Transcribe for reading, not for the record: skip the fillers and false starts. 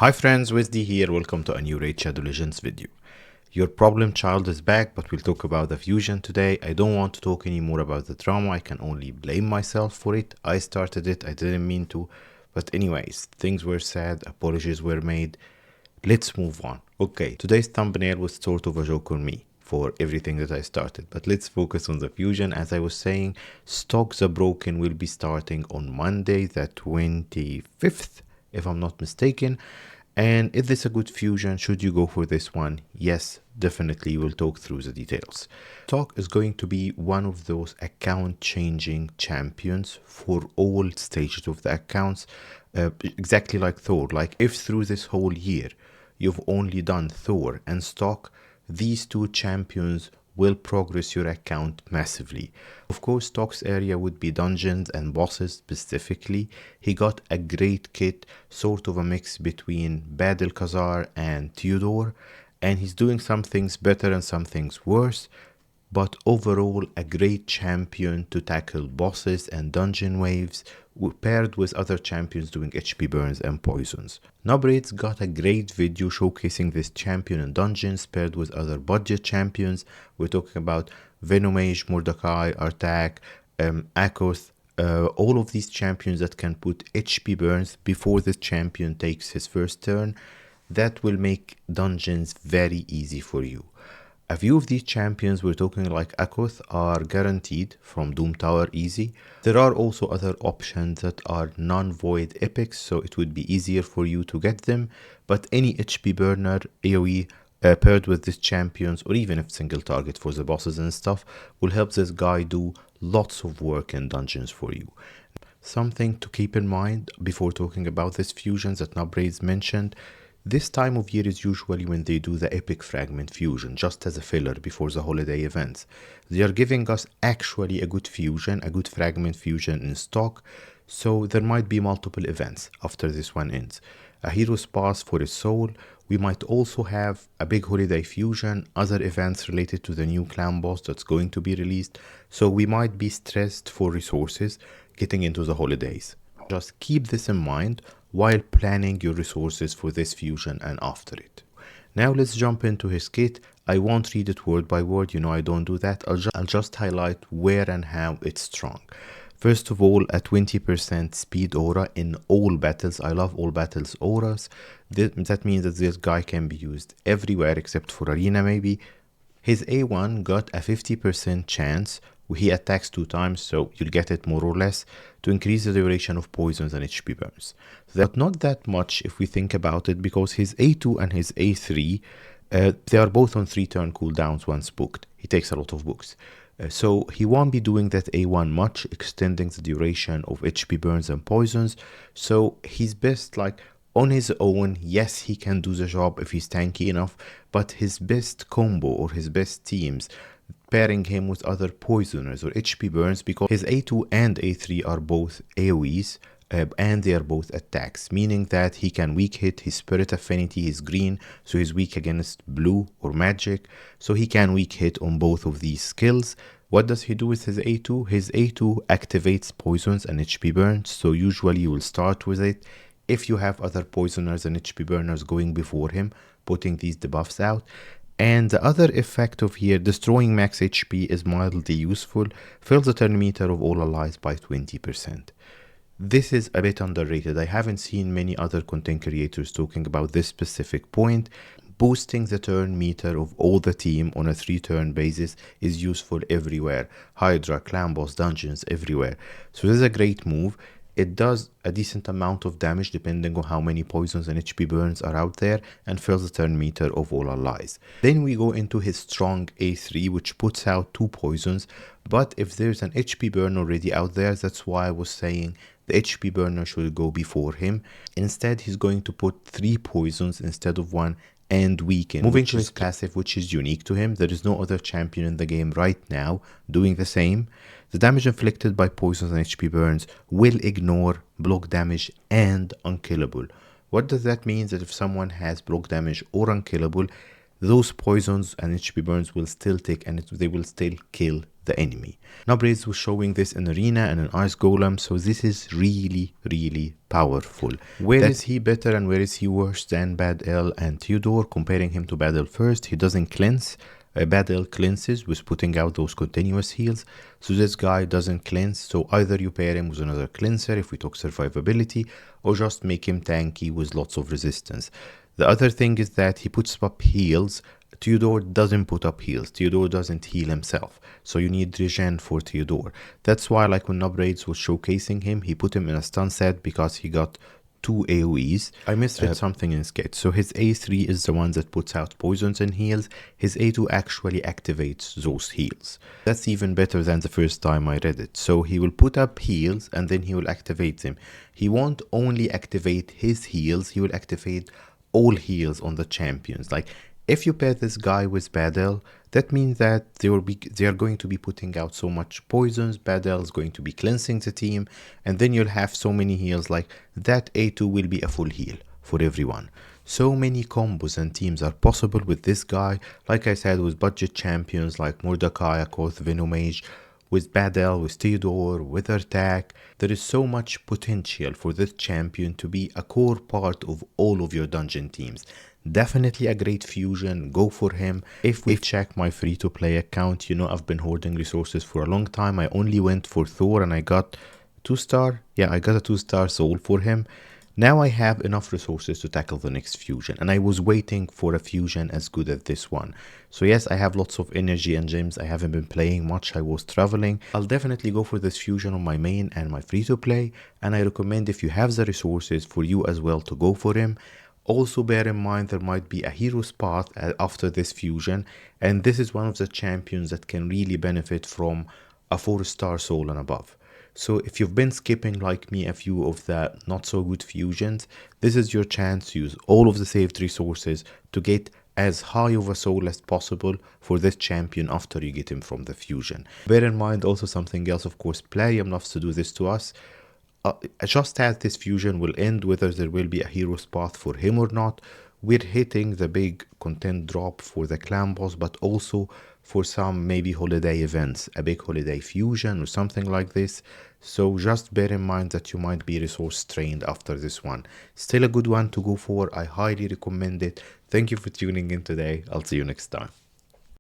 Hi friends, Wizdy here, welcome to a new Raid Shadow Legends video. Your problem child is back, but we'll talk about the fusion today. I don't want to talk anymore about the drama, I can only blame myself for it. I started it, I didn't mean to. But anyways, things were said, apologies were made. Let's move on. Okay, today's thumbnail was sort of a joke on me for everything that I started. But let's focus on the fusion. As I was saying, Stokk the Broken will be starting on Monday the 25th, if I'm not mistaken. And is this a good fusion? Should you go for this one? Yes, definitely. We'll talk through the details. Stokk is going to be one of those account changing champions for all stages of the accounts, exactly like Thor. Like if through this whole year you've only done Thor and Stokk, these two champions will progress your account massively. Of course, Stokk's area would be dungeons and bosses specifically. He got a great kit, sort of a mix between Badal and Theodore, and he's doing some things better and some things worse, but overall a great champion to tackle bosses and dungeon waves, paired with other champions doing HP burns and poisons. Nobraid's got a great video showcasing this champion in dungeons paired with other budget champions. We're talking about Venomage, Mordecai, Artak, Akoth, all of these champions that can put HP burns before the champion takes his first turn. That will make dungeons very easy for you. A few of these champions we're talking like Akoth are guaranteed from Doom Tower easy. There are also other options that are non-void epics, so it would be easier for you to get them. But any HP burner AoE paired with these champions, or even if single target for the bosses and stuff, will help this guy do lots of work in dungeons for you. Something to keep in mind before talking about this fusions that Nobraid's mentioned. This time of year is usually when they do the epic fragment fusion, just as a filler before the holiday events. They are giving us actually a good fusion, a good fragment fusion in Stokk, so there might be multiple events after this one ends. A hero's pass for his soul. We might also have a big holiday fusion, other events related to the new clan boss that's going to be released, so we might be stressed for resources getting into the holidays. Just keep this in mind while planning your resources for this fusion and after it. Now let's jump into his kit. I won't read it word by word, I don't do that. I'll just highlight where and how it's strong. First of all, a 20% speed aura in all battles. I love all battles auras. That means that this guy can be used everywhere except for arena maybe. His A1 got a 50% chance. He attacks 2 times, so you'll get it more or less, to increase the duration of poisons and HP burns. That's not that much if we think about it, because his A2 and his A3, they are both on 3 turn cooldowns once booked. He takes a lot of books. So he won't be doing that A1 much, extending the duration of HP burns and poisons. So he's best like on his own. Yes, he can do the job if he's tanky enough, but his best combo or his best teams, pairing him with other poisoners or HP burns, because his A2 and A3 are both AoEs and they are both attacks, meaning that he can weak hit. His spirit affinity is green, so he's weak against blue or magic, so he can weak hit on both of these skills. What does he do with his A2? His A2 activates poisons and HP burns, so usually you will start with it. If you have other poisoners and HP burners going before him, putting these debuffs out. And the other effect of here, destroying max HP, is mildly useful. Fills the turn meter of all allies by 20%. This is a bit underrated. I haven't seen many other content creators talking about this specific point. Boosting the turn meter of all the team on a 3-turn basis is useful everywhere. Hydra, clan boss, dungeons, everywhere. So this is a great move. It does a decent amount of damage depending on how many poisons and HP burns are out there, and fills the turn meter of all allies. Then we go into his strong A3, which puts out 2 poisons, but if there's an HP burn already out there, that's why I was saying the HP burner should go before him. Instead, he's going to put 3 poisons instead of 1 and weaken. Moving to his passive, which is unique to him. There is no other champion in the game right now doing the same. The damage inflicted by poisons and HP burns will ignore block damage and unkillable. What does that mean? That if someone has block damage or unkillable, those poisons and HP burns will still take, and they will still kill the enemy. Nubraids was showing this in Arena and in Ice Golem, so this is really powerful. Where is he better and where is he worse than Bad L and Theodore? Comparing him to Bad L first, he doesn't cleanse. Bad L cleanses with putting out those continuous heals, so this guy doesn't cleanse, so either you pair him with another cleanser if we talk survivability, or just make him tanky with lots of resistance. The other thing is that he puts up heals. Theodore doesn't put up heals. Theodore doesn't heal himself. So you need regen for Theodore. That's why, like when Nubraids was showcasing him, he put him in a stun set because he got 2 AoEs. I misread something in his kit. So his A3 is the one that puts out poisons and heals. His A2 actually activates those heals. That's even better than the first time I read it. So he will put up heals and then he will activate them. He won't only activate his heals, he will activate all heals on the champions. Like, if you pair this guy with Badel, that means that they are going to be putting out so much poisons. Badel is going to be cleansing the team, and then you'll have so many heals. Like, that A2 will be a full heal for everyone. So many combos and teams are possible with this guy. Like I said, with budget champions like Mordecai, Akoth, Venomage, with Badel, with Theodore, with Attack, there is so much potential for this champion to be a core part of all of your dungeon teams. Definitely a great fusion, go for him. If we check my free-to-play account, you know I've been hoarding resources for a long time. I only went for Thor and I got 2-star. Yeah, I got a 2-star soul for him. Now I have enough resources to tackle the next fusion, and I was waiting for a fusion as good as this one. So yes, I have lots of energy and gems. I haven't been playing much, I was traveling. I'll definitely go for this fusion on my main and my free-to-play, and I recommend, if you have the resources, for you as well to go for him. Also bear in mind there might be a hero spot after this fusion, and this is one of the champions that can really benefit from a 4-star soul and above. So if you've been skipping like me a few of the not so good fusions, this is your chance to use all of the saved resources to get as high of a soul as possible for this champion after you get him from the fusion. Bear in mind also something else, of course, Plarium loves to do this to us. Just as this fusion will end, whether there will be a hero spot for him or not, we're hitting the big content drop for the clan boss, but also for some maybe holiday events, a big holiday fusion or something like this. So just bear in mind that you might be resource strained after this one. Still a good one to go for. I highly recommend it. Thank you for tuning in today. I'll see you next time.